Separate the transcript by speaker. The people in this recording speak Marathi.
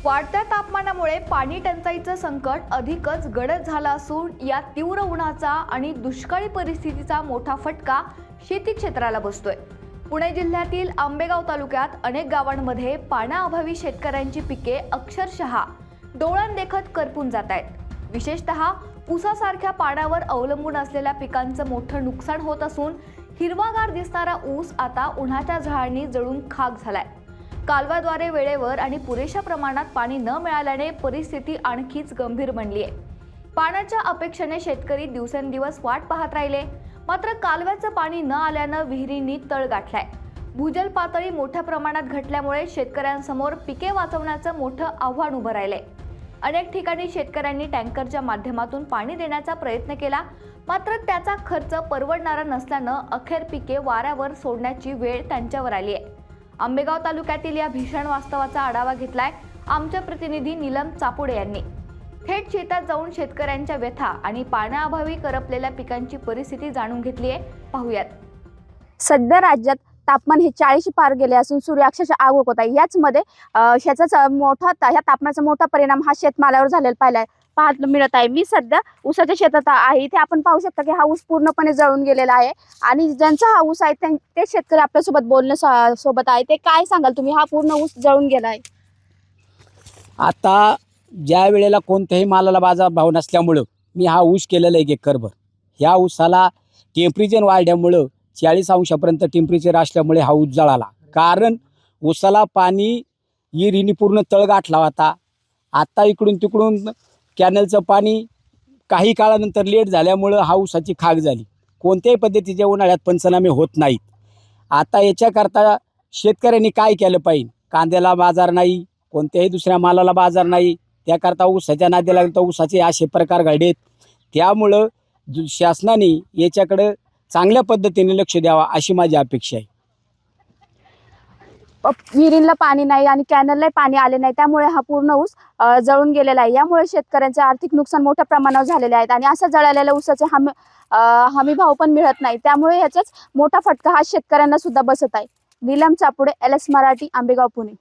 Speaker 1: वाढत्या तापमानामुळे पाणी टंचाईचं संकट अधिकच गडद झालं असून या तीव्र उन्हाचा आणि दुष्काळी परिस्थितीचा मोठा फटका शेती क्षेत्राला बसतोय। पुणे जिल्ह्यातील आंबेगाव तालुक्यात अनेक गावांमध्ये पाण्याअभावी शेतकऱ्यांची पिके अक्षरशः डोळ्यांदेखत करपून जात आहेत। विशेषतः ऊसासारख्या पाण्यावर अवलंबून असलेल्या पिकांचं मोठं नुकसान होत असून हिरवागार दिसणारा ऊस आता उन्हाच्या झळांनी जळून खाक झालाय। कालव्याद्वारे वेळेवर आणि पुरेशा प्रमाणात पाणी न मिळाल्याने परिस्थिती आणखीच गंभीर बनली आहे। पाण्याच्या अपेक्षेने शेतकरी दिवसेंदिवस वाट पाहत राहिले, मात्र कालव्याचं पाणी न आल्यानं विहिरींनी तळ गाठलाय। भूजल पातळी मोठ्या प्रमाणात घटल्यामुळे शेतकऱ्यांसमोर पिके वाचवण्याचं मोठं आव्हान उभं राहिलंय। अनेक ठिकाणी शेतकऱ्यांनी टँकरच्या माध्यमातून पाणी देण्याचा प्रयत्न केला, मात्र त्याचा खर्च परवडणारा नसल्यानं अखेर पिके वाऱ्यावर सोडण्याची वेळ त्यांच्यावर आली आहे। आंबेगाव तालुक्यातील या भीषण वास्तवाचा आढावा घेतलाय आमचे प्रतिनिधी नीलम चापुडे यांनी। थेट शेतात जाऊन शेतकऱ्यांच्या व्यथा आणि पाण्याअभावी करपलेल्या पिकांची परिस्थिती जाणून घेतली आहे, पाहूयात।
Speaker 2: सध्या राज्यात तापमान हे 40 पार गेले असून सूर्य अक्षरशः आग होत आहे। याच मध्ये ह्या तापमानाचा मोठा परिणाम हा शेतमालावर झालेला पाहायला मिळत आहे। मी सध्या ऊसाच्या शेतात आहे। इथे आपण पाहू शकता की हा ऊस पूर्णपणे जळून गेलेला आहे आणि ज्यांचा हा ऊस आहे ते शेतकरी आपल्यासोबत सोबत आहे। ते काय सांगाल तुम्ही, हा पूर्ण ऊस जळून गेला आहे?
Speaker 3: आता ज्या वेळेला कोणत्याही मालाला बाजारभाव नसल्यामुळं मी हा ऊस केलेला आहे एकरभर। ह्या ऊसाला टेम्परेचर वाढल्यामुळं 40 अंशापर्यंत टेम्परेचर असल्यामुळे हा ऊस जळाला। कारण ऊसाला पाणी विहिरीने पूर्ण तळ गाठला होता। आता इकडून तिकडून कॅनलचं पाणी काही काळानंतर लेट झाल्यामुळं हा ऊसाची खाक झाली। कोणत्याही पद्धतीचे उन्हाळ्यात पंचनामे होत नाहीत। आता याच्याकरता शेतकऱ्यांनी काय केलं पाहिजे? कांद्याला बाजार नाही, कोणत्याही दुसऱ्या मालाला बाजार नाही, त्याकरता ऊसाच्या नाद्याला लागलं तर ऊसाचे असे प्रकार घडलेत। त्यामुळं शासनाने याच्याकडे चांगल्या पद्धतीने लक्ष द्यावा अशी माझी अपेक्षा आहे।
Speaker 2: विहिरीला पाणी नाही आणि कॅनलला पाणी आले नाही, त्यामुळे हा पूर्ण ऊस जळून गेलेला आहे। यामुळे शेतकऱ्यांचे आर्थिक नुकसान मोठ्या प्रमाणावर झालेले आहेत आणि असं जळालेल्या ऊसाचे हमी भाव पण मिळत नाही। त्यामुळे याचाच मोठा फटका हा शेतकऱ्यांना सुद्धा बसत आहे। नीलम चापुडे, LS मराठी, आंबेगाव, पुणे।